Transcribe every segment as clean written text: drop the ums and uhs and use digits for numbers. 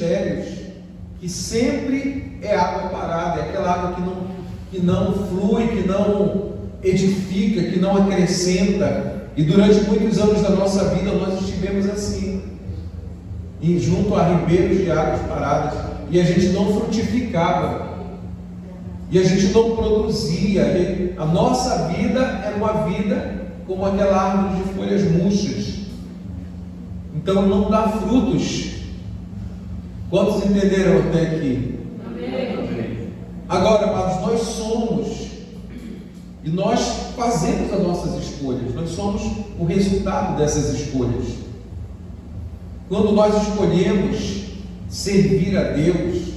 ministérios que sempre é água parada, é aquela água que não flui, que não edifica, que não acrescenta. E durante muitos anos da nossa vida nós estivemos assim, e junto a ribeiros de águas paradas, e a gente não frutificava, e a gente não produzia, e a nossa vida era uma vida como aquela árvore de folhas murchas, então não dá frutos. Quantos entenderam até aqui? Amém. Agora, amados, nós somos, e nós fazemos as nossas escolhas, nós somos o resultado dessas escolhas. Quando nós escolhemos servir a Deus,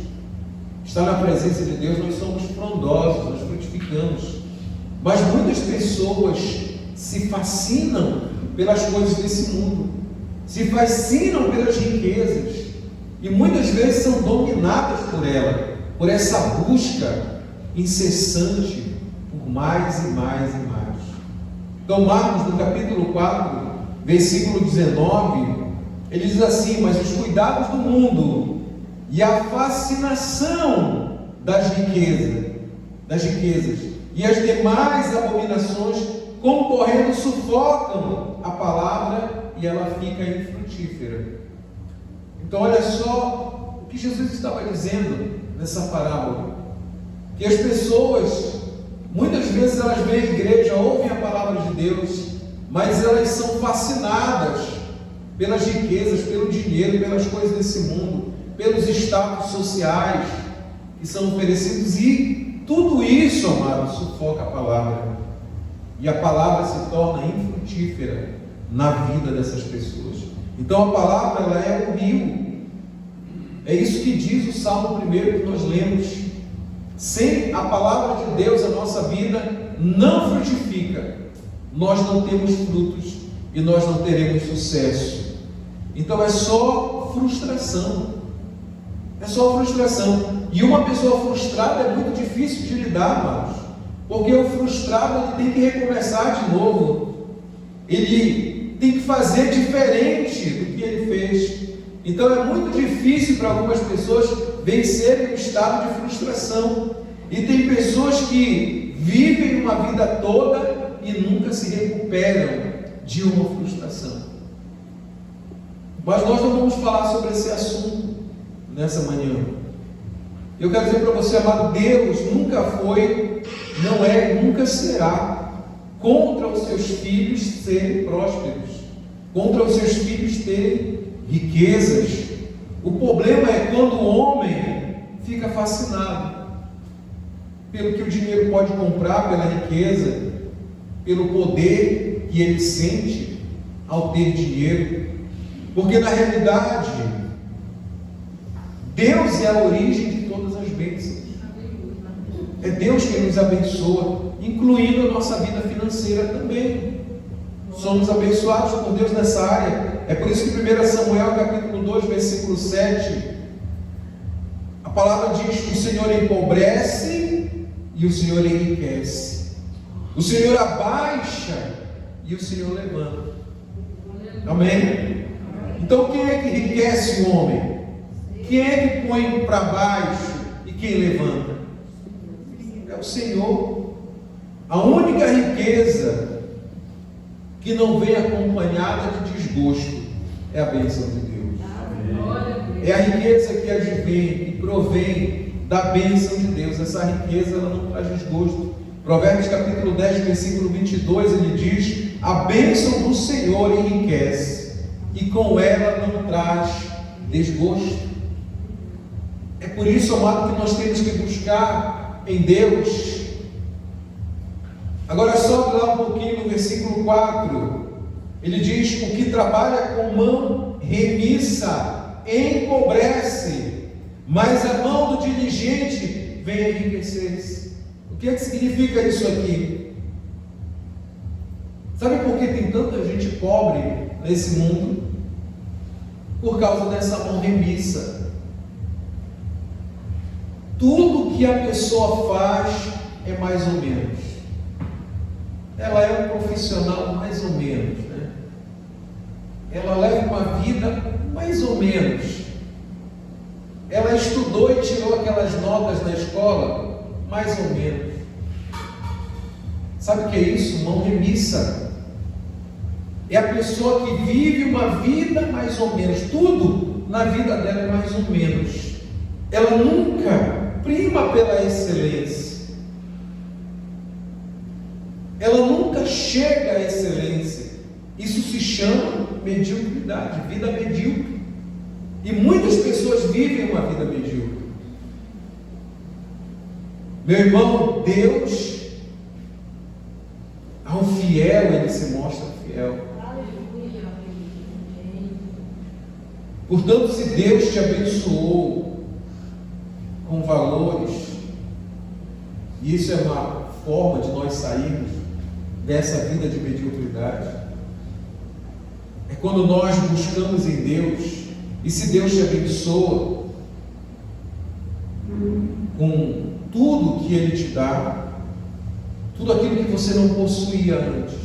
estar na presença de Deus, nós somos frondosos, nós frutificamos. Mas muitas pessoas se fascinam pelas coisas desse mundo, se fascinam pelas riquezas, e muitas vezes são dominadas por ela, por essa busca incessante por mais e mais e mais. Então Marcos, no capítulo 4, versículo 19, ele diz assim: mas os cuidados do mundo e a fascinação das riquezas e as demais abominações concorrendo sufocam a palavra e ela fica infrutífera. Então olha só o que Jesus estava dizendo nessa parábola, que as pessoas muitas vezes elas vêm à igreja, ouvem a palavra de Deus, mas elas são fascinadas pelas riquezas, pelo dinheiro, pelas coisas desse mundo, pelos status sociais que são oferecidos, e tudo isso, amado, sufoca a palavra, e a palavra se torna infrutífera na vida dessas pessoas. Então a palavra, ela é o rio, é isso que diz o Salmo 1 que nós lemos. Sem a palavra de Deus, a nossa vida não frutifica, nós não temos frutos e nós não teremos sucesso. Então é só frustração, é só frustração. E uma pessoa frustrada é muito difícil de lidar, amados, porque o frustrado ele tem que recomeçar de novo, ele tem que fazer diferente do que ele fez. Então é muito difícil para algumas pessoas vencerem o estado de frustração, e tem pessoas que vivem uma vida toda e nunca se recuperam de uma frustração. Mas nós não vamos falar sobre esse assunto nessa manhã. Eu quero dizer para você, amado, Deus nunca foi, não é, nunca será contra os seus filhos serem prósperos, contra os seus filhos terem riquezas. O problema é quando o homem fica fascinado pelo que o dinheiro pode comprar, pela riqueza, pelo poder que ele sente ao ter dinheiro, porque na realidade Deus é a origem de todas as bênçãos. É Deus quem nos abençoa, incluindo a nossa vida financeira também. Somos abençoados por Deus nessa área. É por isso que 1 Samuel capítulo 2, versículo 7, a palavra diz que o Senhor empobrece e o Senhor enriquece. O Senhor abaixa e o Senhor levanta. Amém? Então quem é que enriquece o homem? Quem é que põe para baixo e quem levanta? É o Senhor. A única riqueza que não vem acompanhada de desgosto é a bênção de Deus. É a riqueza que advém, que provém da bênção de Deus. Essa riqueza ela não traz desgosto. Provérbios capítulo 10, versículo 22, ele diz: a bênção do Senhor enriquece, e com ela não traz desgosto. É por isso, amado, que nós temos que buscar em Deus. Agora sobe lá um pouquinho no versículo 4, ele diz: o que trabalha com mão remissa empobrece, mas a mão do diligente vem a enriquecer-se. O que é que significa isso aqui? Sabe por que tem tanta gente pobre nesse mundo? Por causa dessa mão remissa. Tudo que a pessoa faz é mais ou menos. Ela é um profissional mais ou menos, né? Ela leva uma vida mais ou menos. ela estudou e tirou aquelas notas na escola, mais ou menos. Sabe o que é isso? Mão remissa. É a pessoa que vive uma vida mais ou menos, tudo na vida dela é mais ou menos. Ela nunca prima pela excelência. Ela nunca chega à excelência. Isso se chama mediocridade, vida medíocre. E muitas pessoas vivem uma vida medíocre. Meu irmão, Deus, ao fiel, Ele se mostra fiel. Portanto, se Deus te abençoou com valores, e isso é uma forma de nós sairmos dessa vida de mediocridade, é quando nós buscamos em Deus. E se Deus te abençoa com tudo que Ele te dá, tudo aquilo que você não possuía antes.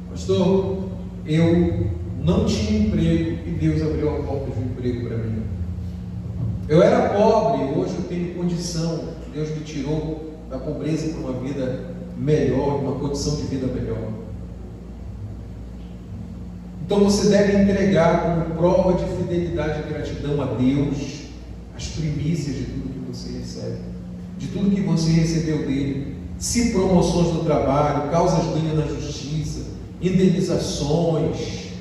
Pastor, eu não tinha emprego e Deus abriu a porta de um emprego para mim. Eu era pobre, hoje eu tenho condição. Deus me tirou da pobreza para uma vida melhor, uma condição de vida melhor. Então você deve entregar como prova de fidelidade e gratidão a Deus as primícias de tudo que você recebe, de tudo que você recebeu dele. Se promoções no trabalho, causas ganhas na justiça, indenizações.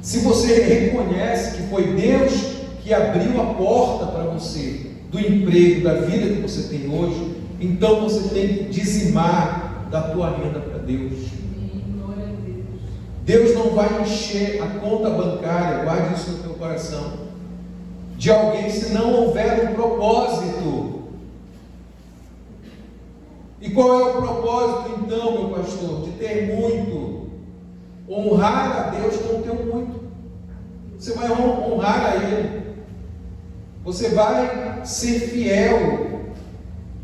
Se você reconhece que foi Deus que abriu a porta para você do emprego, da vida que você tem hoje, então você tem que dizimar da tua renda para Deus. Deus não vai encher a conta bancária, guarde isso no teu coração, de alguém se não houver um propósito. E qual é o propósito então, meu pastor? De ter muito. Honrar a Deus com o teu muito. Você vai honrar a Ele. Você vai ser fiel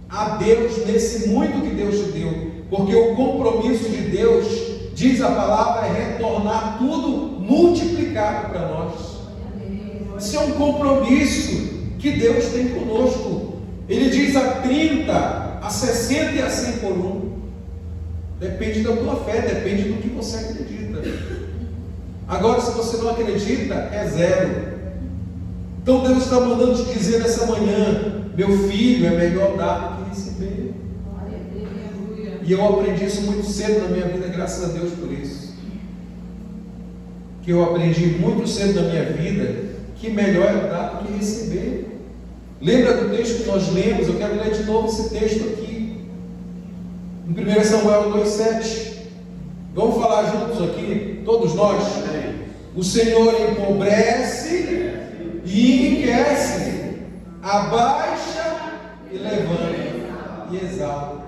a Deus nesse muito que Deus te deu. Porque o compromisso de Deus, diz a palavra, é retornar tudo multiplicado para nós. Isso é um compromisso que Deus tem conosco. Ele diz a 30, a 60 e a 100 por um. Depende da tua fé, depende do que você acredita. Agora, se você não acredita, é zero. Então Deus está mandando te dizer nessa manhã: meu filho, é melhor dar do que receber. E eu aprendi isso muito cedo na minha vida, graças a Deus por isso. Que eu aprendi muito cedo na minha vida que melhor é dar do que receber. Lembra do texto que nós lemos? Eu quero ler de novo esse texto aqui, em 1 Samuel 2,7. Vamos falar juntos aqui, todos nós. O Senhor empobrece e enriquece, abaixa e levanta e exalta.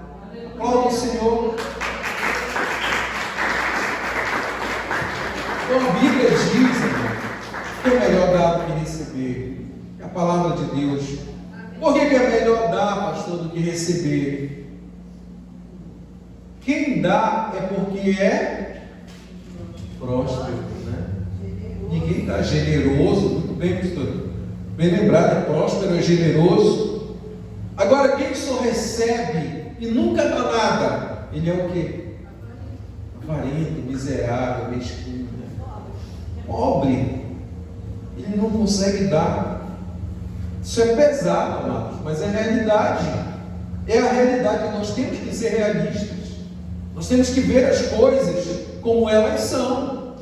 Aplauda o Senhor. Então a Bíblia diz, irmão, que é melhor dar do que receber. É a palavra de Deus. Por que é melhor dar, pastor, do que receber? Quem dá é porque é próspero, né? Ninguém está generoso. Muito bem, pastor. Bem lembrado, é próspero, é generoso. Agora, quem só recebe e nunca dá nada, ele é o quê? Avarento, miserável, mesquinho, né? Pobre. Ele não consegue dar. Isso é pesado, amados, mas é realidade. É a realidade. Nós temos que ser realistas. Nós temos que ver as coisas como elas são.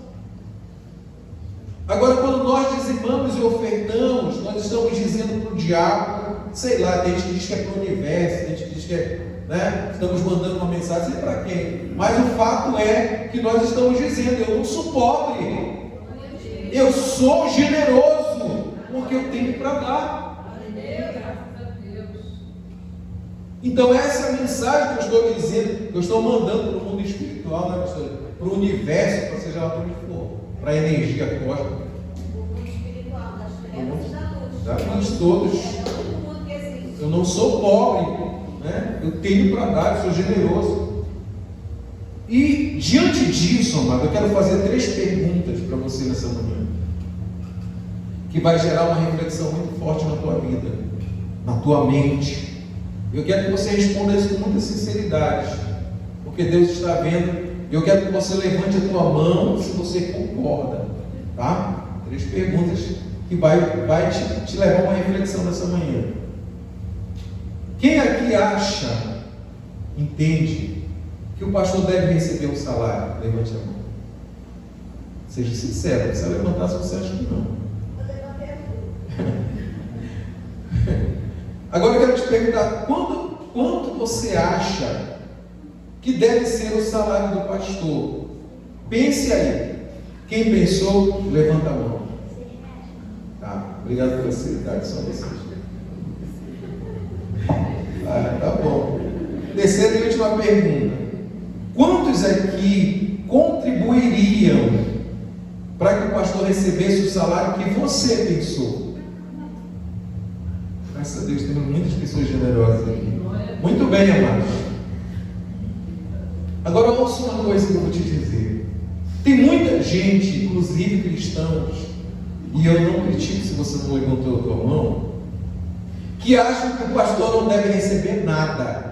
Agora, quando nós dizimamos e ofertamos, nós estamos dizendo para o diabo, sei lá, tem gente que diz que é para o universo, tem gente que diz que é, né? Estamos mandando uma mensagem, sei para quem. Mas o fato é que nós estamos dizendo: eu não sou pobre, eu sou generoso, porque eu tenho para dar. Então essa é a mensagem que eu estou dizendo, que eu estou mandando para o mundo espiritual, né, pastor? Para o universo, para seja lá para onde for, para a energia cósmica. O mundo espiritual, da luz todos. Eu não sou pobre, né? Eu tenho para dar, eu sou generoso. E diante disso, amado, eu quero fazer 3 perguntas para você nessa manhã. que vai gerar uma reflexão muito forte na tua vida, na tua mente. Eu quero que você responda isso com muita sinceridade, porque Deus está vendo. Eu quero que você levante a tua mão se você concorda, tá? 3 perguntas que vai te levar a uma reflexão nessa manhã. Quem aqui acha, entende, que o pastor deve receber um salário? Levante a mão. Seja sincero, se levantar, se você acha que não. Agora eu quero te perguntar, quanto você acha que deve ser o salário do pastor? Pense aí. Quem pensou, levanta a mão. Tá, obrigado pela sinceridade, só vocês. Tá bom. Terceira e última pergunta. Quantos aqui contribuiriam para que o pastor recebesse o salário que você pensou? Graças a Deus, temos muitas pessoas generosas aqui. Muito bem, amados. Agora ouça uma coisa que eu vou te dizer. Tem muita gente, inclusive cristãos, e eu não critico se você não levantou a tua mão, que acham que o pastor não deve receber nada.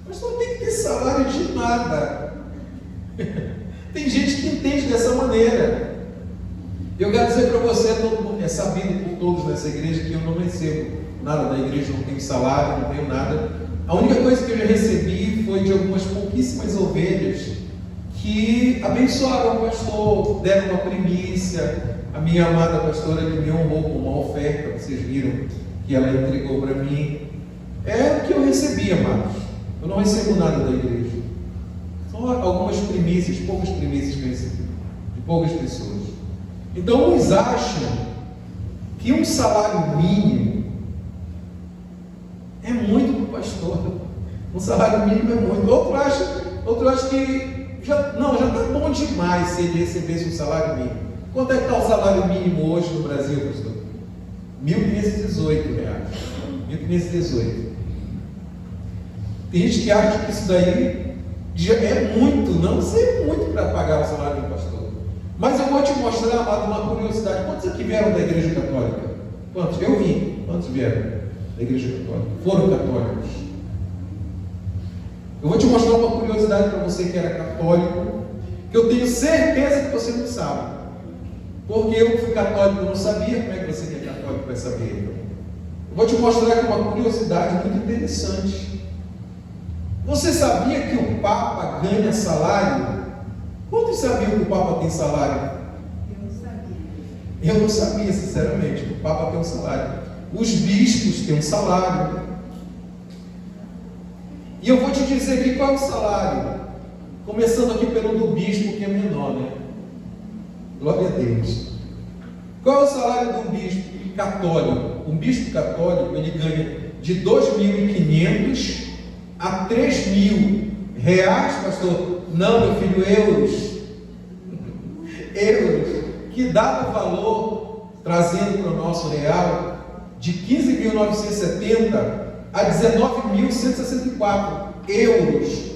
O pastor não tem que ter salário de nada. Tem gente que entende dessa maneira. Eu quero dizer para você, todo mundo, é sabido por todos nessa igreja, que eu não recebo nada da igreja, não tenho salário, não tenho nada. A única coisa que eu já recebi foi de algumas pouquíssimas ovelhas que abençoaram o pastor, deram uma primícia. A minha amada pastora que me honrou com uma oferta, vocês viram que ela entregou para mim. É o que eu recebi, amados. Eu não recebo nada da igreja. Só algumas primícias, poucas primícias que eu recebi, de poucas pessoas. Então uns acham que um salário mínimo é muito para o pastor. Um salário mínimo é muito. Outro acha que já está bom demais se ele recebesse um salário mínimo. Quanto é que está o salário mínimo hoje no Brasil, pastor? R$ 1.518. 1.518. Tem gente que acha que isso daí já é muito, não sei muito para pagar o salário do pastor. Mas eu vou te mostrar, amado, uma curiosidade. Quantos aqui vieram da igreja católica? Quantos? Eu vi. Quantos vieram da igreja católica? Foram católicos. Eu vou te mostrar uma curiosidade para você que era católico, que eu tenho certeza que você não sabe. Porque eu que fui católico não sabia. Como é que você que é católico vai saber? Eu vou te mostrar aqui uma curiosidade muito interessante. Você sabia que o Papa ganha salário? Quantos sabiam que o Papa tem salário? Eu não sabia, sinceramente. O Papa tem um salário. Os bispos têm um salário. E eu vou te dizer aqui qual é o salário. Começando aqui pelo do bispo, que é menor, né? Glória a Deus. Qual é o salário do bispo católico? Um bispo católico, ele ganha de 2.500 a 3.000 reais, pastor? Não, meu filho, euros. Euros. Que dá o valor, trazendo para o nosso real, de 15.970 a 19.164 euros.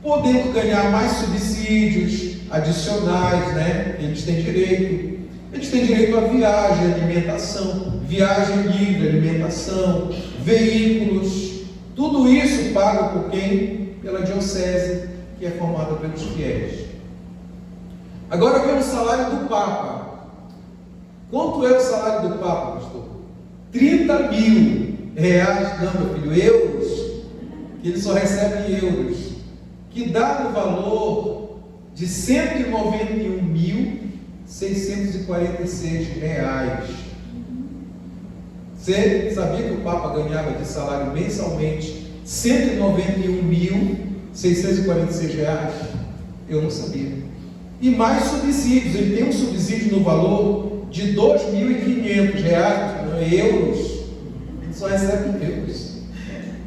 Podendo ganhar mais subsídios adicionais, né? Eles têm direito. Eles têm direito a viagem, alimentação, viagem livre, alimentação, veículos. Tudo isso pago por quem? Pela diocese, que é formada pelos fiéis. Agora vem o salário do Papa. Quanto é o salário do Papa, pastor? 30 mil reais, não, meu filho, euros, que ele só recebe em euros, que dá no valor de 191.646 reais. Você sabia que o Papa ganhava de salário mensalmente 191.646 reais? Eu não sabia. E mais subsídios. Ele tem um subsídio no valor de 2.500 reais, euros. Ele só recebe em euros.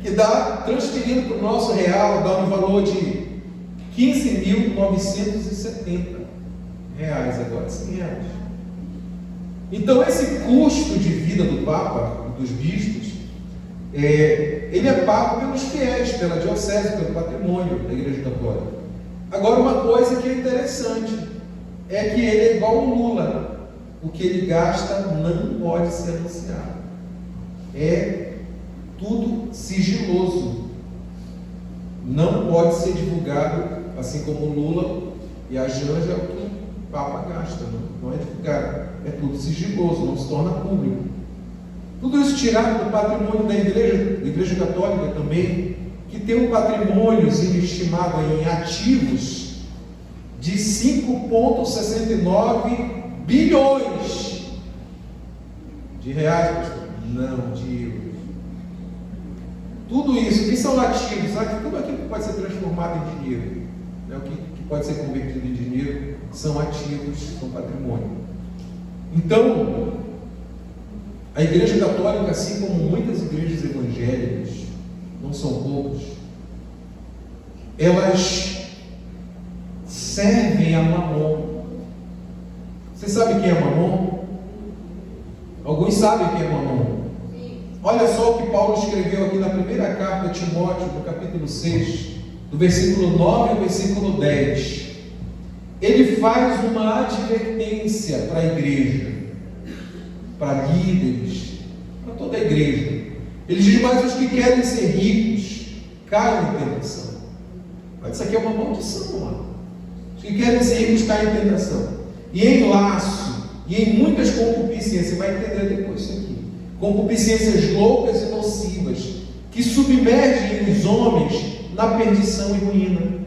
Que dá, transferindo para o nosso real, dá um valor de 15.970 reais agora, 100 reais. Então esse custo de vida do Papa, dos bispos, ele é pago pelos fiéis, pela diocese, pelo patrimônio da Igreja Católica. Agora uma coisa que é interessante, é que ele é igual ao Lula. o que ele gasta não pode ser anunciado. É tudo sigiloso. Não pode ser divulgado, assim como o Lula e a Janja, é o que o Papa gasta. Não é divulgado. É tudo sigiloso, não se torna público. Tudo isso tirado do patrimônio da Igreja Católica também, que tem um patrimônio estimado em ativos de 5,69 bilhões de reais, pastor? Não, de euros. Tudo isso, que são ativos, tudo aquilo que pode ser transformado em dinheiro, né? O que pode ser convertido em dinheiro, são ativos, são patrimônio. Então, a Igreja Católica, assim como muitas igrejas evangélicas, não são poucas, elas servem a Mamon. Você sabe quem é Mamon? Alguns sabem quem é Mamon. Olha só o que Paulo escreveu aqui na primeira carta a Timóteo, no capítulo 6, do versículo 9 ao versículo 10. Ele faz uma advertência para a igreja, para líderes, para toda a igreja. Ele diz: mas os que querem ser ricos caem em tentação. Mas isso aqui é uma maldição, mano. Os que querem ser ricos caem em tentação, e em laço, e em muitas concupiscências. Você vai entender depois isso aqui. Concupiscências loucas e nocivas, que submergem os homens na perdição e ruína.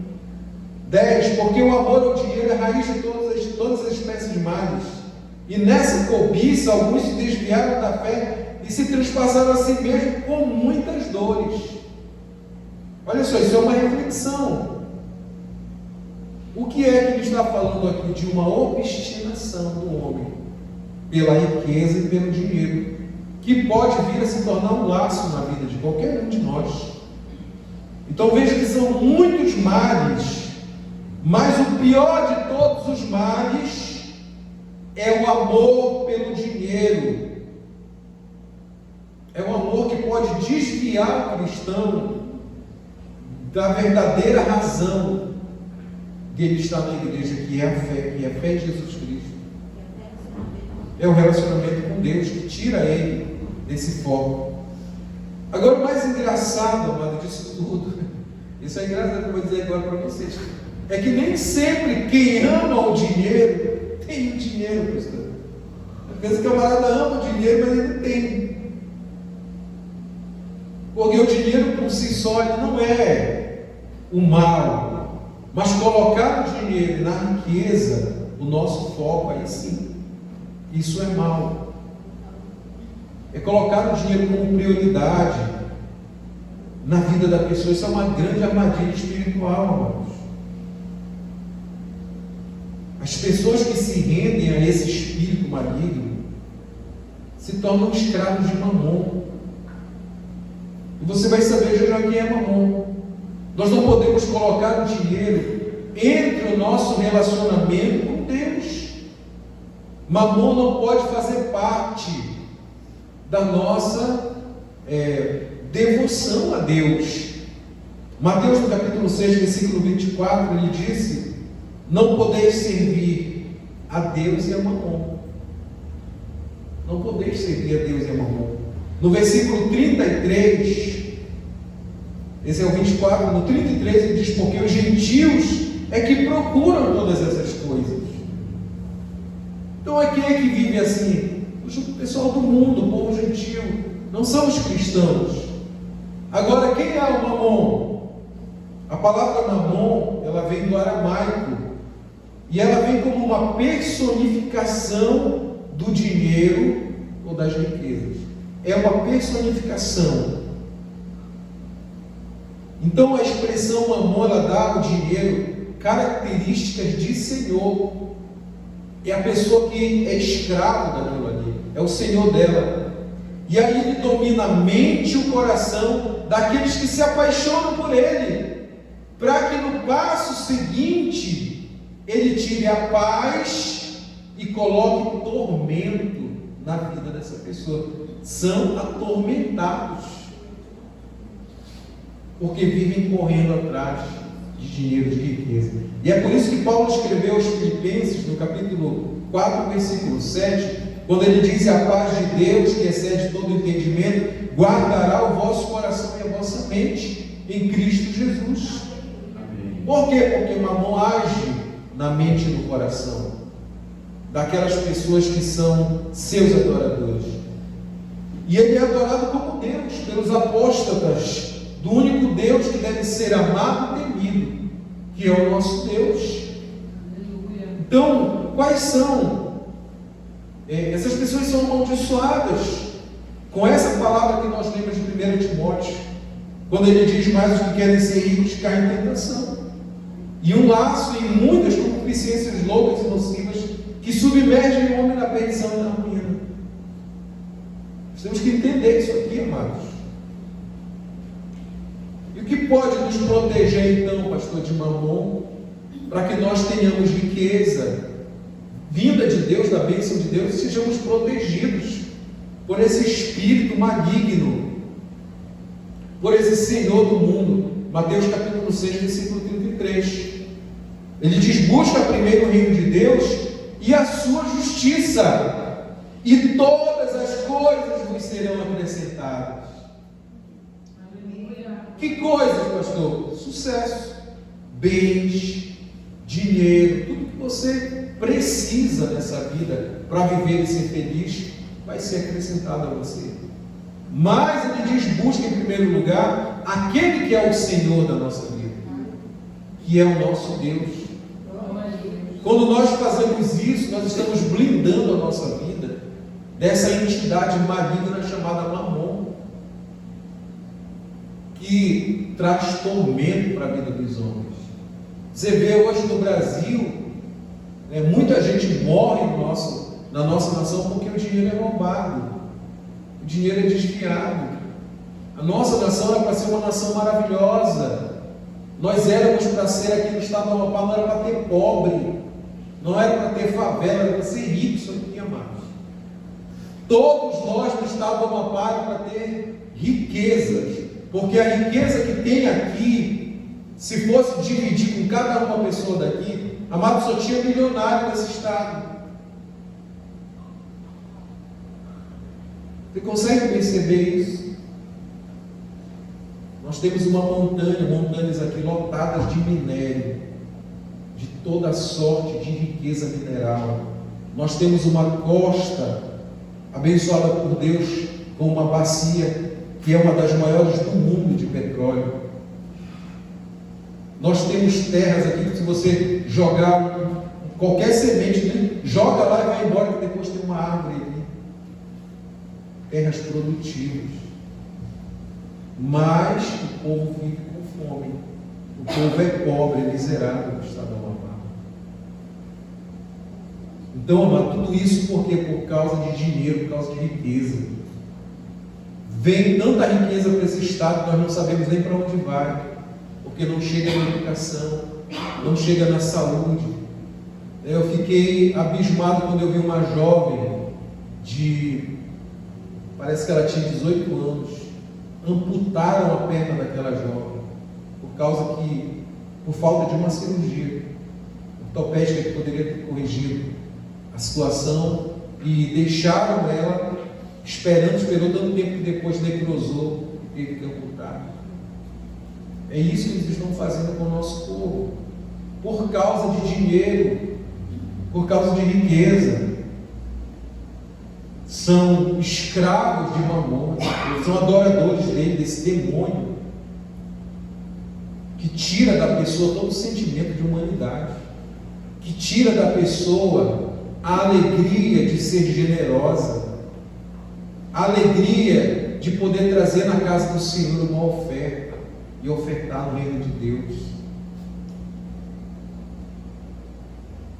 10. Porque o amor ao dinheiro é a raiz de todas as espécies de males. E nessa cobiça alguns se desviaram da fé e se transpassaram a si mesmos com muitas dores. Olha só, isso é uma reflexão. O que é que ele está falando aqui? De uma obstinação do homem pela riqueza e pelo dinheiro, que pode vir a se tornar um laço na vida de qualquer um de nós. Então veja que são muitos males, mas o pior de todos os males é o amor pelo dinheiro. É um amor que pode desviar o cristão da verdadeira razão de ele estar na igreja, que é a fé em Jesus Cristo. É o relacionamento com Deus que tira ele desse foco. Agora, o mais engraçado, amado, disso tudo, isso é engraçado que eu vou dizer agora para vocês, é que nem sempre quem ama o dinheiro tem o dinheiro, pastor. Às vezes o camarada ama o dinheiro, mas ele não tem. Porque o dinheiro por si só ele não é o mal, mas colocar o dinheiro na riqueza, o nosso foco, aí sim, isso é mal. É colocar o dinheiro como prioridade na vida da pessoa. Isso é uma grande armadilha espiritual, amados. As pessoas que se rendem a esse espírito maligno se tornam escravos de Mamon. E você vai saber já quem é Mamon. Nós não podemos colocar o dinheiro entre o nosso relacionamento com Deus. Mamon não pode fazer parte da nossa devoção a Deus. Mateus no capítulo 6, versículo 24, ele disse: não podeis servir a Deus e a Mamon. Não podeis servir a Deus e a Mamon. No versículo 33, esse é o 24, no 33 ele diz: porque os gentios é que procuram todas essas coisas. Então quem é que vive assim? O pessoal do mundo, o povo gentil, não são os cristãos. Agora, quem é o Mamon? A palavra Mamon, ela vem do aramaico, e ela vem como uma personificação do dinheiro ou das riquezas. É uma personificação. Então a expressão Mamon, ela dá ao dinheiro características de senhor. É a pessoa que é escravo daquilo ali, é o senhor dela. E aí ele domina a mente e o coração daqueles que se apaixonam por ele, para que no passo seguinte ele tire a paz e coloque tormento na vida dessa pessoa. São atormentados, porque vivem correndo atrás de dinheiro, de riqueza. E é por isso que Paulo escreveu aos Filipenses, no capítulo 4, versículo 7, quando ele diz: a paz de Deus, que excede todo entendimento, guardará o vosso coração e a vossa mente em Cristo Jesus. Amém. Por quê? Porque Mamon age na mente e no coração daquelas pessoas que são seus adoradores. E ele é adorado como Deus, pelos apóstatas do único Deus que deve ser amado e temido, que é o nosso Deus. Então, quais são? Essas pessoas são amaldiçoadas com essa palavra que nós lemos de 1 Timóteo, quando ele diz: mais os que querem ser ricos caem em tentação, e um laço em muitas concupiscências loucas e nocivas, que submergem o homem na perdição e na ruína. Nós temos que entender isso aqui, amados. E o que pode nos proteger então, pastor, de Mamon, para que nós tenhamos riqueza vinda de Deus, da bênção de Deus, e sejamos protegidos por esse espírito maligno, por esse senhor do mundo? Mateus capítulo 6, versículo 33. Ele diz: busca primeiro o reino de Deus e a sua justiça, e todas as coisas vos serão acrescentadas. Que coisas, pastor? Sucesso, bens, dinheiro, tudo que você precisa nessa vida para viver e ser feliz, vai ser acrescentado a você. Mas ele diz: busca em primeiro lugar aquele que é o Senhor da nossa vida, que é o nosso Deus. Quando nós fazemos isso, nós estamos blindando a nossa vida dessa entidade maligna chamada Mamon, que traz tormento para a vida dos homens. Você vê hoje no Brasil, muita gente morre na nossa nação porque o dinheiro é roubado, o dinheiro é desviado. A nossa nação era para ser uma nação maravilhosa. Nós éramos para ser aqui no estado do Amapá, não era para ter pobre, não era para ter favela, era para ser rico, isso aqui, amados. Todos nós no estado do Amapá era para ter riquezas, porque a riqueza que tem aqui, se fosse dividir com cada uma pessoa daqui, amado, só tinha milionário nesse estado. Você consegue perceber isso? Nós temos uma montanhas aqui lotadas de minério, de toda sorte de riqueza mineral. Nós temos uma costa abençoada por Deus com uma bacia que é uma das maiores do mundo de petróleo. Nós temos terras aqui que, se você jogar qualquer semente, joga lá e vai embora, que depois tem uma árvore aqui. Terras produtivas. Mas o povo vive com fome. O povo é pobre, é miserável no estado do Amapá. Então, amado, tudo isso por quê? Por causa de dinheiro, por causa de riqueza. Vem tanta riqueza para esse estado que nós não sabemos nem para onde vai, porque não chega na educação, não chega na saúde. Eu fiquei abismado quando eu vi uma jovem parece que ela tinha 18 anos, amputaram a perna daquela jovem, por falta de uma cirurgia ortopédica que poderia ter corrigido a situação, e deixaram ela esperou tanto tempo que depois necrosou e teve que amputar. É isso que eles estão fazendo com o nosso povo, por causa de dinheiro, por causa de riqueza. São escravos de Mamon, são adoradores dele, desse demônio que tira da pessoa todo o sentimento de humanidade, que tira da pessoa a alegria de ser generosa, a alegria de poder trazer na casa do Senhor uma oferta e ofertar no reino de Deus.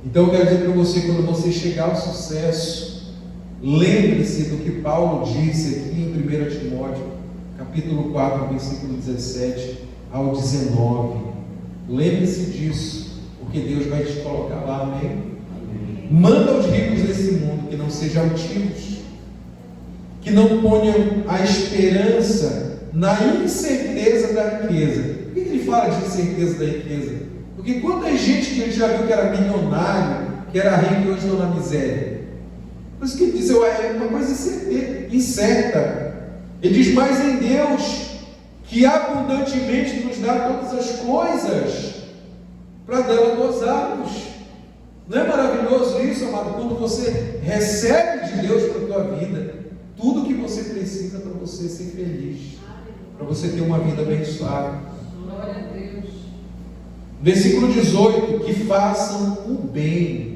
Então eu quero dizer para você, quando você chegar ao sucesso, lembre-se do que Paulo disse aqui em 1 Timóteo, capítulo 4, versículo 17 ao 19. Lembre-se disso, porque Deus vai te colocar lá, amém? Manda os ricos desse mundo que não sejam altivos, que não ponham a esperança na incerteza da riqueza. Por que ele fala de incerteza da riqueza? Porque quanta gente que ele já viu que era milionário, que era rico e hoje estou na miséria. Por isso que ele diz, é uma coisa incerta. Ele diz, mas em Deus, que abundantemente nos dá todas as coisas, para dela gozarmos. Não é maravilhoso isso, amado? Quando você recebe de Deus para a tua vida, tudo que você precisa para você ser feliz, para você ter uma vida abençoada. Glória a Deus. Versículo 18, que façam o bem.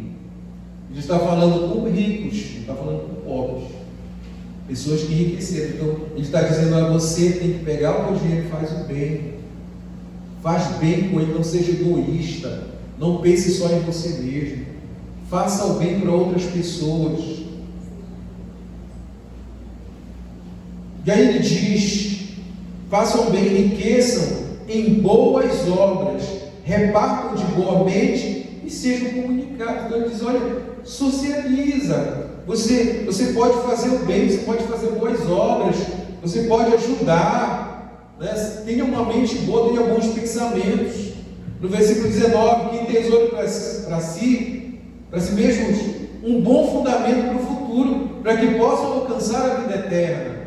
Ele está falando com ricos, não está falando com pobres, pessoas que enriqueceram. Então ele está dizendo a você, tem que pegar o teu dinheiro e faz o bem. Faz bem com ele, não seja egoísta, não pense só em você mesmo, faça o bem para outras pessoas. E aí ele diz, façam bem, enriqueçam em boas obras, repartam de boa mente e sejam comunicados. Então ele diz, olha, socializa, você pode fazer o bem, você pode fazer boas obras, você pode ajudar, né? Tenha uma mente boa, tenha bons pensamentos. No versículo 19, quem tesouro para si mesmos, um bom fundamento para o futuro, para que possam alcançar a vida eterna.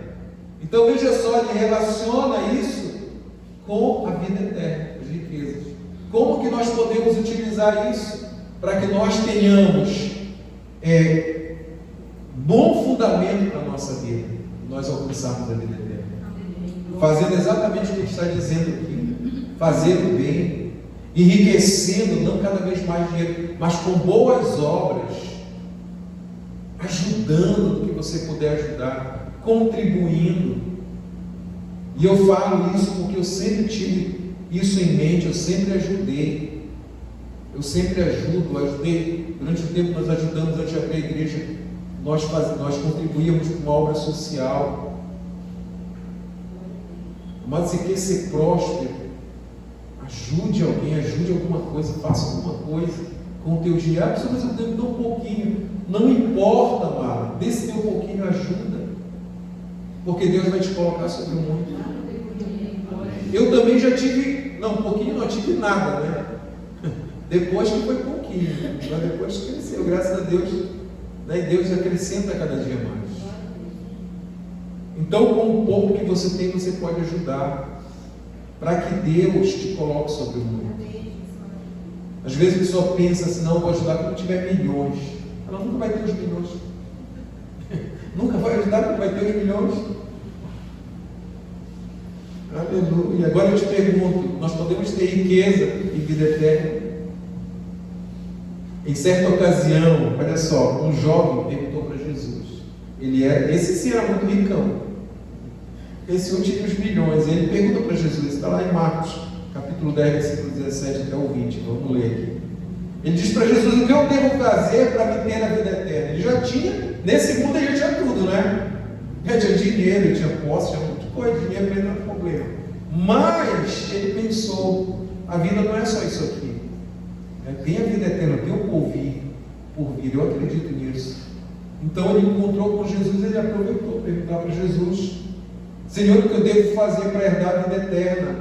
Então veja só, ele relaciona isso com a vida eterna, as riquezas. Como que nós podemos utilizar isso para que nós tenhamos bom fundamento para a nossa vida, nós alcançarmos a vida eterna? Fazendo exatamente o que ele está dizendo aqui, fazer o bem, enriquecendo, não cada vez mais dinheiro, mas com boas obras, ajudando no que você puder ajudar, contribuindo. E eu falo isso porque eu sempre tive isso em mente, eu sempre ajudei. Eu sempre ajudei. Durante o tempo nós ajudamos, antes de abrir a igreja, nós contribuíamos com uma obra social. Mas você quer ser próspero, ajude alguém, ajude alguma coisa, faça alguma coisa com o teu dinheiro. Mas eu tenho que dar um pouquinho. Não importa, amado, dê esse teu pouquinho, ajuda. Porque Deus vai te colocar sobre o muito. Eu também já tive, um pouquinho não tive nada, né? Depois que foi pouquinho, mas depois cresceu, graças a Deus, né? E Deus acrescenta cada dia mais. Então, com o pouco que você tem, você pode ajudar, para que Deus te coloque sobre o mundo. Às vezes a pessoa pensa assim, não, eu vou ajudar quando tiver milhões. Ela nunca vai ter os milhões. Nunca vai ajudar quando vai ter os milhões. Aleluia. Agora eu te pergunto, nós podemos ter riqueza e vida eterna? Em certa ocasião, olha só, um jovem perguntou para Jesus. Esse sim era muito ricão. Esse um tinha os milhões. Ele pergunta para Jesus, está lá em Marcos, capítulo 10, versículo 17 até o 20. Vamos ler aqui. Ele diz para Jesus, o que eu devo fazer para me ter a vida eterna? Ele já tinha, nesse mundo ele já tinha tudo, né? Já tinha dinheiro, ele tinha posse, tinha muita coisa, dinheiro para ele não é problema. Mas ele pensou, a vida não é só isso aqui. Tem a vida eterna, tem o por vir, eu acredito nisso. Então ele encontrou com Jesus, ele aproveitou para perguntar para Jesus, Senhor, o que eu devo fazer para herdar a vida eterna?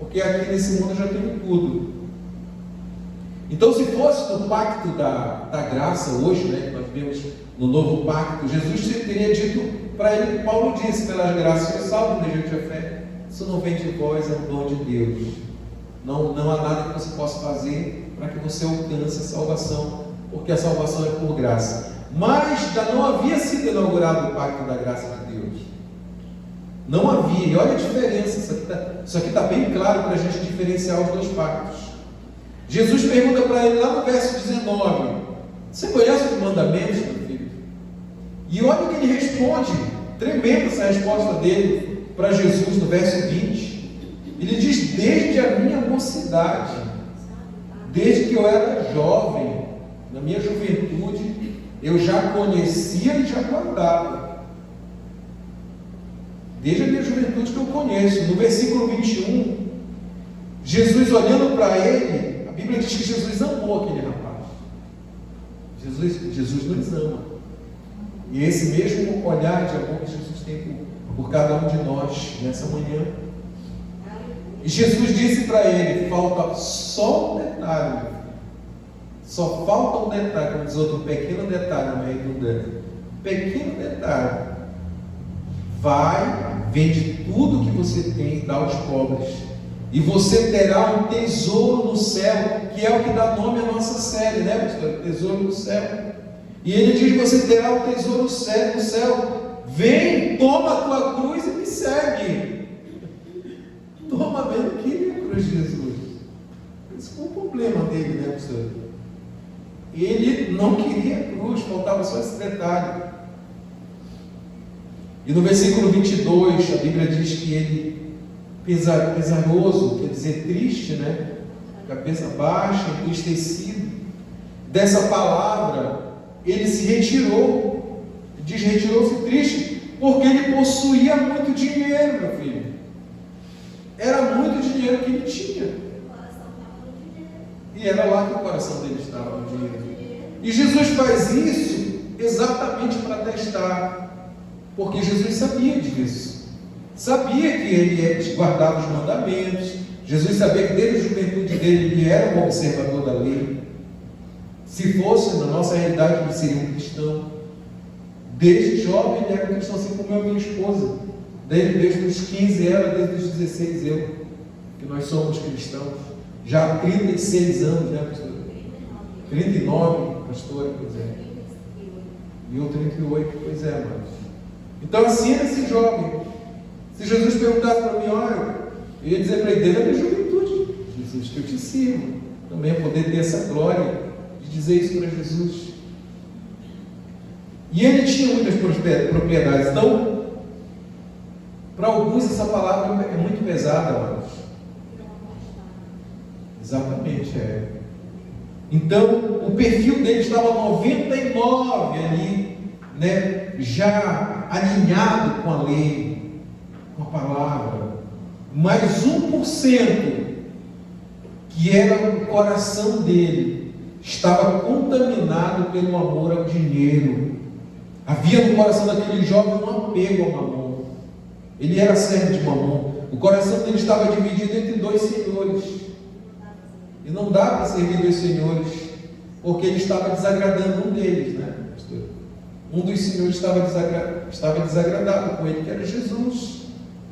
Porque aqui nesse mundo eu já tenho tudo. Então, se fosse no pacto da graça hoje, né, que nós vemos no novo pacto, Jesus teria dito para ele, Paulo disse, pelas graças eu salvo mediante a fé. Isso não vem de vós, é um dom de Deus. Não há nada que você possa fazer para que você alcance a salvação, porque a salvação é por graça. Mas não havia sido inaugurado o pacto da graça de Deus. Não havia, e olha a diferença, isso aqui está bem claro para a gente diferenciar os dois pactos. Jesus pergunta para ele lá no verso 19, você conhece os mandamentos, meu filho? E olha o que ele responde, tremenda essa resposta dele para Jesus no verso 20. Ele diz, desde a minha mocidade, desde que eu era jovem, na minha juventude, eu já conhecia e já guardava. Desde a minha juventude que eu conheço. No versículo 21, Jesus olhando para ele, a Bíblia diz que Jesus amou aquele rapaz. Jesus nos ama. E esse mesmo olhar de amor que Jesus tem por cada um de nós nessa manhã. E Jesus disse para ele, falta só um detalhe. Só falta um detalhe, como diz outro, um pequeno detalhe, não é redundante. Pequeno detalhe. Vai, vende tudo que você tem e dá aos pobres. E você terá um tesouro no céu, que é o que dá nome à nossa série, né, pastor? Tesouro no céu. E ele diz: você terá um tesouro no céu. Vem, toma a tua cruz e me segue. Toma bem, não queria a cruz de Jesus. Esse foi o problema dele, né, pastor? Ele não queria a cruz, faltava só esse detalhe. E no versículo 22, a Bíblia diz que ele, pesaroso, quer dizer triste, né? Cabeça baixa, entristecido, dessa palavra, ele se retirou. Diz: retirou-se triste, porque ele possuía muito dinheiro, meu filho. Era muito dinheiro que ele tinha. E era lá que o coração dele estava, no dinheiro. E Jesus faz isso exatamente para testar. Porque Jesus sabia disso. Sabia que ele guardava os mandamentos. Jesus sabia que desde a juventude dele ele era um observador da lei. Se fosse na nossa realidade, ele seria um cristão. Desde jovem ele era um cristão, assim como eu e minha esposa. Desde os 15 ela, desde os 16 eu. Que nós somos cristãos. Já há 36 anos, né, pastor? 39, pastor, pois é. E eu 38, pois é, mas. Então assim era esse jovem. Se Jesus perguntasse para mim, olha, eu ia dizer para ele: desde a minha juventude, Jesus, que eu te sirvo. Também é poder ter essa glória de dizer isso para Jesus. E ele tinha muitas propriedades. Então, para alguns essa palavra é muito pesada, amados. Exatamente, é. Então, o perfil dele estava 99 ali, né, já alinhado com a lei, com a palavra. Mais 1% que era o coração dele estava contaminado pelo amor ao dinheiro. Havia no coração daquele jovem um apego ao mamon. Ele era servo de mamon. O coração dele estava dividido entre dois senhores. E não dá para servir dois senhores, porque ele estava desagradando um deles, né, pastor? Um dos senhores estava desagradado com ele, que era Jesus.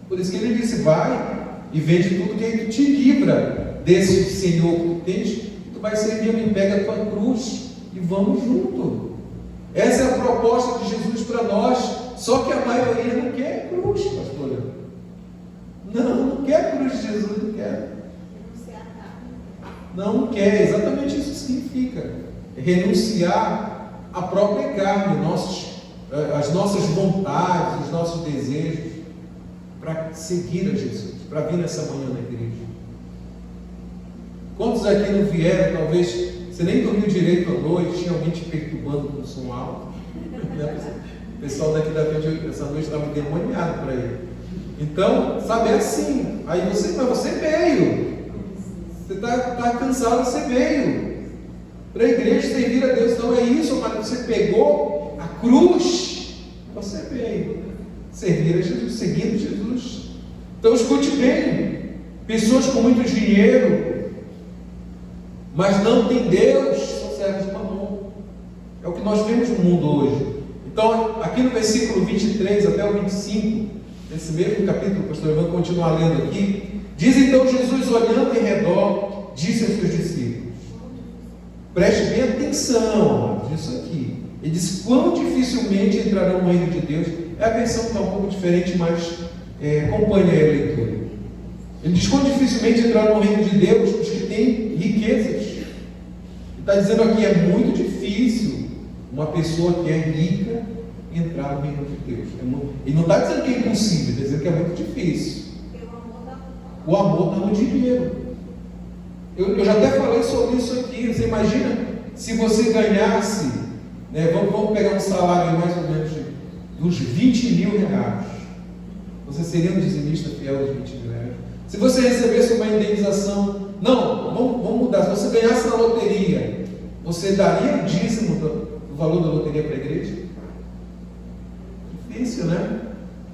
Por isso que ele disse: vai e vende tudo, que aí tu te livra desse senhor que tu tens, e tu vai servir a mim. Pega a tua cruz e vamos junto. Essa é a proposta de Jesus para nós. Só que a maioria não quer cruz, pastora. Não quer a cruz de Jesus, não quer. Não quer, exatamente isso significa. Renunciar à própria carne, as nossas vontades, os nossos desejos, para seguir a Jesus, para vir nessa manhã na igreja. Quantos aqui não vieram? Talvez você nem dormiu direito à noite, tinha alguém te perturbando com o som alto. O pessoal daqui da frente essa noite estava endemoniado para ele. Então, sabe, é assim. Aí mas você veio. Você está cansado, você veio para a igreja servir a Deus. Então é isso, mas você pegou a cruz, você veio servir a Jesus, seguindo Jesus. Então escute bem: pessoas com muito dinheiro, mas não tem Deus, são servos de mamon. É o que nós vemos no mundo hoje. Então, aqui no versículo 23 até o 25, nesse mesmo capítulo, o pastor Ivan continuar lendo aqui. Diz então Jesus, olhando em redor, disse aos seus discípulos: preste bem atenção nisso aqui. Ele disse: quão dificilmente entrarão no reino de Deus. É a versão que está um pouco diferente, mas acompanhe aí a leitura. Ele diz: quão dificilmente entrarão no reino de Deus os que têm riquezas. Ele está dizendo aqui: é muito difícil uma pessoa que é rica entrar no reino de Deus. Ele não está dizendo que é impossível, está dizendo que é muito difícil. O amor está no dinheiro. Eu já até falei sobre isso aqui. Você imagina se você ganhasse, né, vamos pegar um salário mais ou menos dos 20 mil reais. Você seria um dizimista fiel dos 20 mil reais? Se você recebesse uma indenização, vamos mudar. Se você ganhasse na loteria, você daria o dízimo do valor da loteria para a igreja? Difícil, né?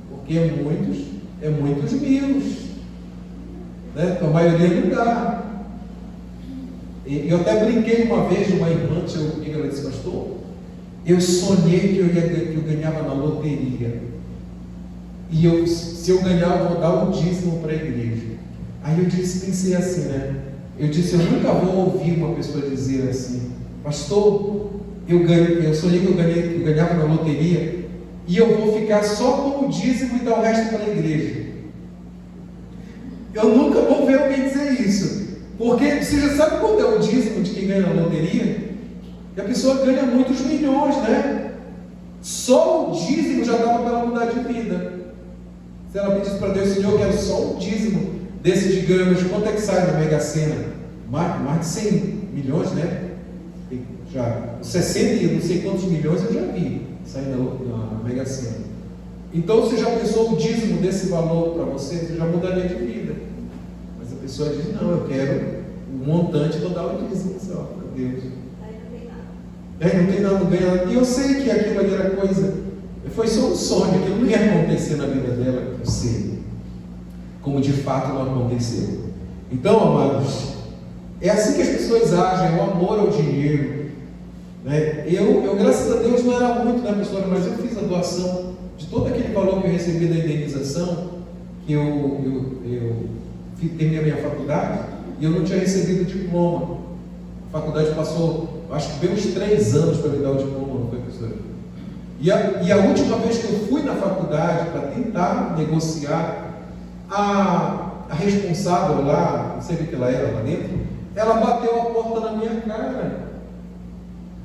Porque é muitos mil. Né? A maioria não dá. Eu até brinquei uma vez de uma irmã, chegou comigo, ela disse: pastor, eu sonhei que eu ganhava na loteria. E se eu ganhar, eu vou dar o dízimo para a igreja. Aí eu pensei assim, né? Eu disse: eu nunca vou ouvir uma pessoa dizer assim: pastor, eu sonhei que eu ganhava na loteria e eu vou ficar só com o dízimo e dar o resto para a igreja. Eu nunca vou ver alguém dizer isso, porque você já sabe quanto é o dízimo de quem ganha na loteria? E a pessoa ganha muitos milhões, né? Só o dízimo já dava para ela mudar de vida. Se ela pedisse para Deus: Senhor, eu quero só o dízimo desse de ganhos, quanto é que sai na Mega Sena? Mais de 100 milhões, né? Já 60 e não sei quantos milhões eu já vi sair na Mega Sena. Então, você já pensou o dízimo desse valor para você já mudaria de vida. Mas a pessoa diz: não, eu quero um montante, vou dar o dízimo só para Deus. Aí não tem nada. Não tem nada, não ganha nada. E eu sei que aquilo ali era coisa, foi só um sonho, aquilo não ia acontecer na vida dela, eu sei. Como de fato não aconteceu. Então, amados, é assim que as pessoas agem, o amor ao dinheiro. Né? Eu, graças a Deus, não era muito, né, pastor, mas eu fiz a doação de todo aquele valor que eu recebi da indenização, que eu terminei a minha faculdade e eu não tinha recebido o diploma. A faculdade passou, acho que bem uns 3 anos para me dar o diploma, não foi, professor? E a última vez que eu fui na faculdade para tentar negociar, a responsável lá, não sei o que ela era lá dentro, ela bateu a porta na minha cara.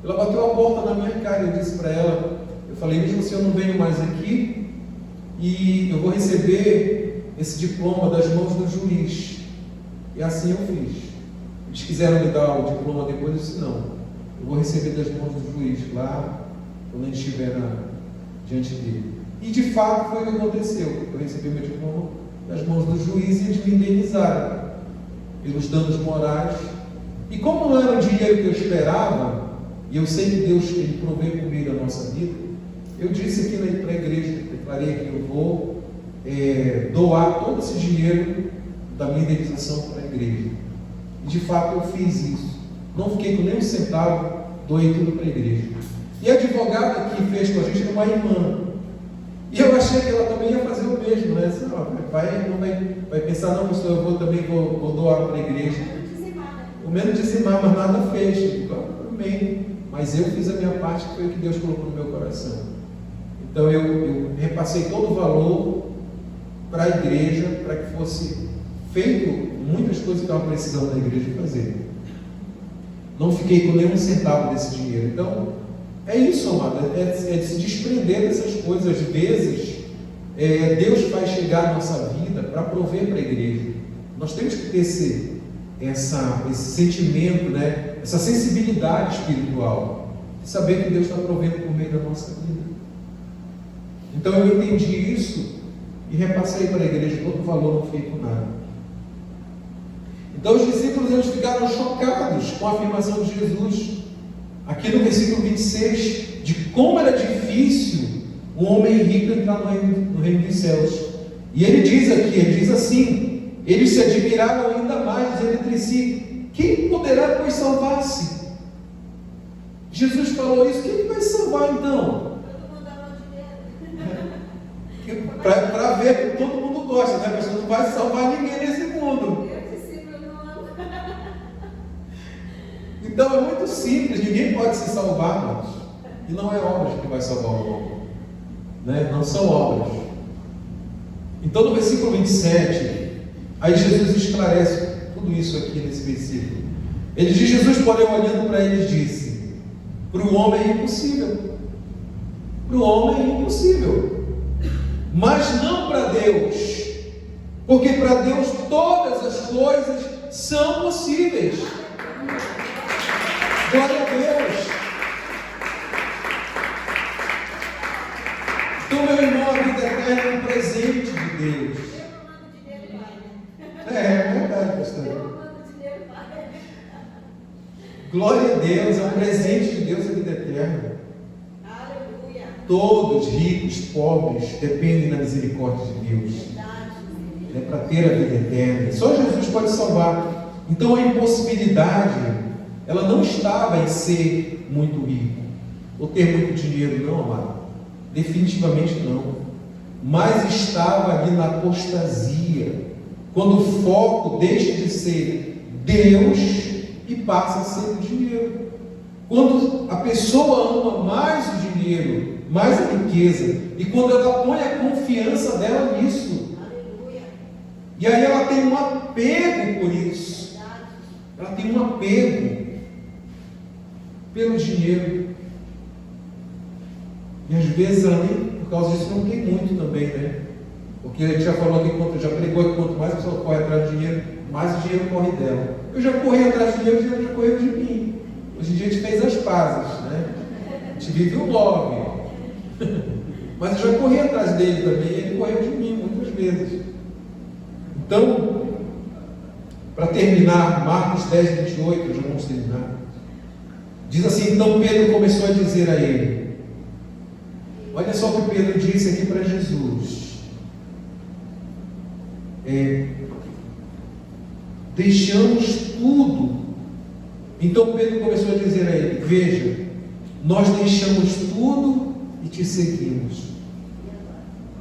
Ela bateu a porta na minha cara. Eu disse para ela, eu falei: mesmo assim eu não venho mais aqui e eu vou receber esse diploma das mãos do juiz. E assim eu fiz. Eles quiseram me dar o diploma depois, eu disse: não, eu vou receber das mãos do juiz lá, quando ele estiver diante dele. E de fato foi o que aconteceu. Eu recebi meu diploma das mãos do juiz e eles me indenizaram pelos danos morais. E como não era o dinheiro que eu esperava, e eu sei que Deus ele provê por meio da nossa vida, eu disse aqui para a igreja, declarei que eu vou doar todo esse dinheiro da minha indenização para a igreja. E de fato eu fiz isso. Não fiquei com nem um centavo, doei tudo para a igreja. E a advogada que fez com a gente era uma irmã. E eu achei que ela também ia fazer o mesmo, né? Assim, vai pensar: não, pastor, eu também vou doar para a igreja. O menos dizimar, mas nada fez. Então, amém. Mas eu fiz a minha parte, que foi o que Deus colocou no meu coração. Então eu repassei todo o valor para a igreja, para que fosse feito muitas coisas que estavam precisando da igreja fazer. Não fiquei com nenhum centavo desse dinheiro. Então, é isso, amado, é de se desprender dessas coisas. Às vezes, Deus faz chegar a nossa vida para prover para a igreja. Nós temos que ter esse sentimento, né? Essa sensibilidade espiritual, de saber que Deus está provendo por meio da nossa vida. Então eu entendi isso e repassei para a igreja todo o valor, não fiquei com nada. Então os discípulos eles ficaram chocados com a afirmação de Jesus, aqui no versículo 26, de como era difícil um homem rico entrar no reino dos céus. E ele diz assim: eles se admiraram ainda mais, dizendo entre si: quem poderá, pois, salvar-se? Jesus falou isso: quem vai salvar então? Para ver que todo mundo gosta, né? Mas não vai salvar ninguém nesse mundo. Então é muito simples, ninguém pode se salvar, irmãos. E não é obras que vai salvar o homem, né? Não são obras. Então no versículo 27, aí Jesus esclarece tudo isso aqui nesse versículo. Ele diz: Jesus, porém, olhando para eles, disse: para o homem é impossível. Para o homem é impossível, mas não para Deus, porque para Deus todas as coisas são possíveis. Glória a Deus. Então, meu irmão, a vida eterna é um presente de Deus. É verdade, pastor. Glória a Deus, é um presente de Deus a vida eterna. Aleluia. Todos, ricos, pobres, dependem da misericórdia de Deus. É para ter a vida eterna. Só Jesus pode salvar. Então a impossibilidade ela não estava em ser muito rico, ou ter muito dinheiro, não, amado. Definitivamente não. Mas estava ali na apostasia, quando o foco deixa de ser Deus e passa a ser o dinheiro. Quando a pessoa ama mais o dinheiro, mais a riqueza, e quando ela põe a confiança dela nisso, Aleluia. e aí ela tem um apego por isso, ela tem um apego pelo dinheiro, e às vezes ela nem, por causa disso, não tem muito também, né? Porque a gente já falou aqui, já pregou que quanto mais a pessoa corre atrás de dinheiro, mais o dinheiro corre dela. Eu já corri atrás de dinheiro, o dinheiro já correu de mim. Hoje em dia a gente fez as pazes, né? A gente vive o love. Mas eu já corri atrás dele também, e ele correu de mim muitas vezes. Então, para terminar, Marcos 10, 28, já vamos terminar. Diz assim: então Pedro começou a dizer a ele, olha só o que Pedro disse aqui para Jesus. Deixamos tudo. Então Pedro começou a dizer a ele: veja, nós deixamos tudo e te seguimos.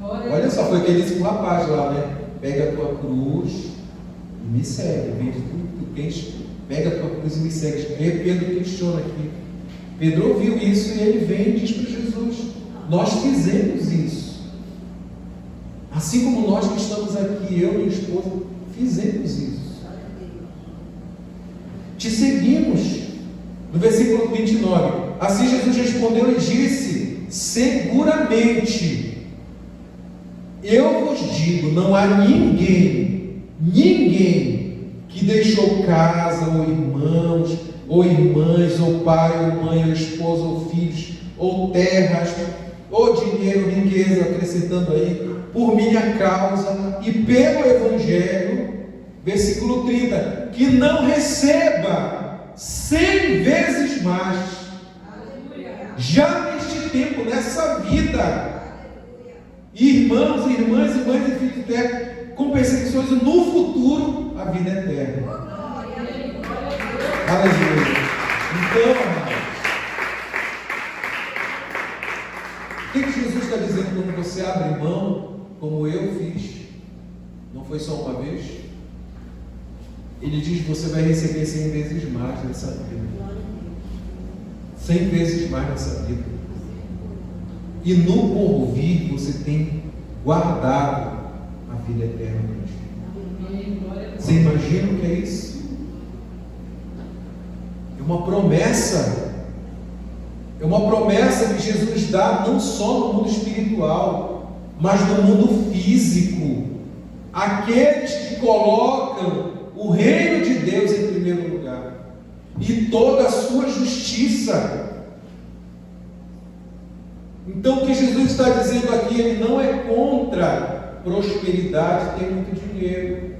Olha só, foi o que ele disse para o rapaz lá, né? Pega a tua cruz e me segue. Vende tudo que tens, pega a tua cruz e me segue. Aí Pedro questiona aqui. Pedro ouviu isso e ele vem e diz para Jesus: nós fizemos isso. Assim como nós que estamos aqui, eu e minha esposa, fizemos isso. Te seguimos. No versículo 29, assim Jesus respondeu e disse: seguramente, eu vos digo, não há ninguém que deixou casa, ou irmãos, ou irmãs, ou pai, ou mãe, ou esposa, ou filhos, ou terras, ou dinheiro, riqueza, acrescentando aí, por minha causa e pelo Evangelho, versículo 30, que não receba 100 vezes mais, já neste tempo, nessa vida, irmãos, irmãs e mães e filhos de terra, com perseguições, e no futuro, a vida eterna. Aleluia. Então, o que Jesus está dizendo quando você abre mão, como eu fiz? Não foi só uma vez. Ele diz que você vai receber 100 vezes mais nessa vida. 100 vezes mais nessa vida. E no porvir você tem guardado a vida eterna. Você imagina o que é isso? É uma promessa. É uma promessa que Jesus dá não só no mundo espiritual, mas no mundo físico. Aqueles que colocam o reino de Deus em primeiro lugar e toda a sua justiça. Então o que Jesus está dizendo aqui, ele não é contra prosperidade, ter muito dinheiro.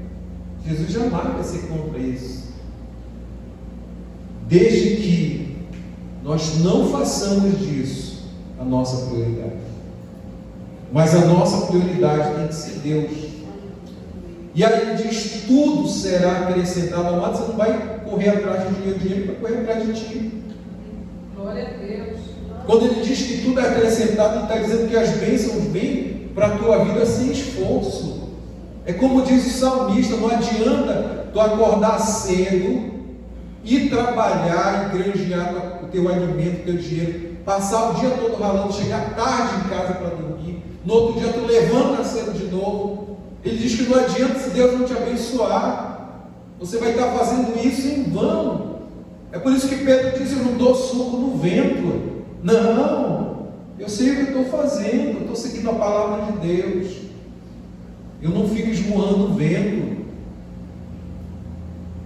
Jesus jamais vai ser contra isso, desde que nós não façamos disso a nossa prioridade. Mas a nossa prioridade tem que ser Deus. E aí ele diz: tudo será acrescentado. Amado, você não vai correr atrás de dinheiro, vai correr atrás de ti. Glória a Deus. Quando ele diz que tudo é acrescentado, ele está dizendo que as bênçãos vêm para a tua vida sem esforço. É como diz o salmista: não adianta tu acordar cedo, ir trabalhar e granjear o teu alimento, o teu dinheiro, passar o dia todo ralando, chegar tarde em casa para dormir, no outro dia tu levanta cedo de novo. Ele diz que não adianta, se Deus não te abençoar, você vai estar fazendo isso em vão. É por isso que Pedro diz: eu não dou soco no vento. Não, eu sei o que eu estou fazendo, eu estou seguindo a palavra de Deus. Eu não fico esmurrando o vento.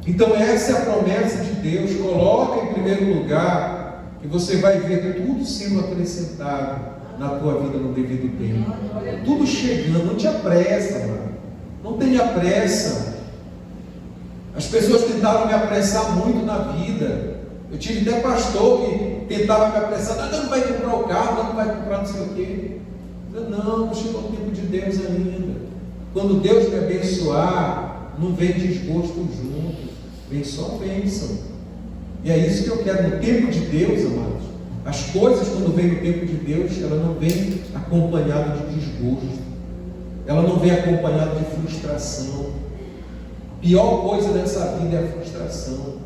Então essa é a promessa de Deus. Coloca em primeiro lugar, e você vai ver tudo sendo acrescentado na tua vida no devido tempo. Tudo chegando. Não te apressa, mano. Não tenha pressa. As pessoas tentaram me apressar muito na vida. Eu tive até pastor que tentava me apressar: não vai comprar o carro, não vai comprar não sei o quê. Não chegou o tempo de Deus ainda. Quando Deus me abençoar, não vem desgosto junto, vem só bênção. E é isso que eu quero no tempo de Deus, amados. As coisas, quando vêm no tempo de Deus, ela não vem acompanhada de desgosto. Ela não vem acompanhada de frustração. A pior coisa dessa vida é a frustração.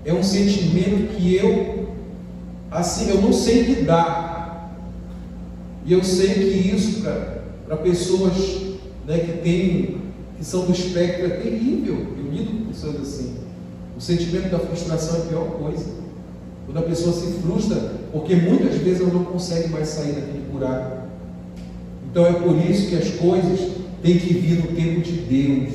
É um sentimento que eu não sei lidar. E eu sei que isso para pessoas, né, que são do espectro é terrível. Eu lido com pessoas assim. O sentimento da frustração é a pior coisa. Quando a pessoa se frustra, porque muitas vezes ela não consegue mais sair daquele buraco. Então é por isso que as coisas têm que vir no tempo de Deus.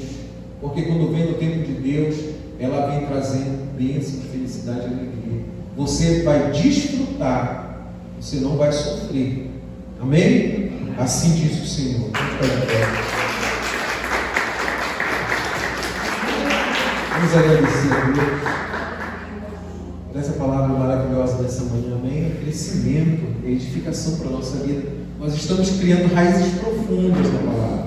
Porque quando vem no tempo de Deus, ela vem trazendo bênçãos, felicidade e alegria. Você vai desfrutar, você não vai sofrer. Amém? Assim diz o Senhor. Vamos agradecer a Deus por essa palavra maravilhosa dessa manhã. Amém? Crescimento, edificação para a nossa vida. Nós estamos criando raízes profundas na palavra.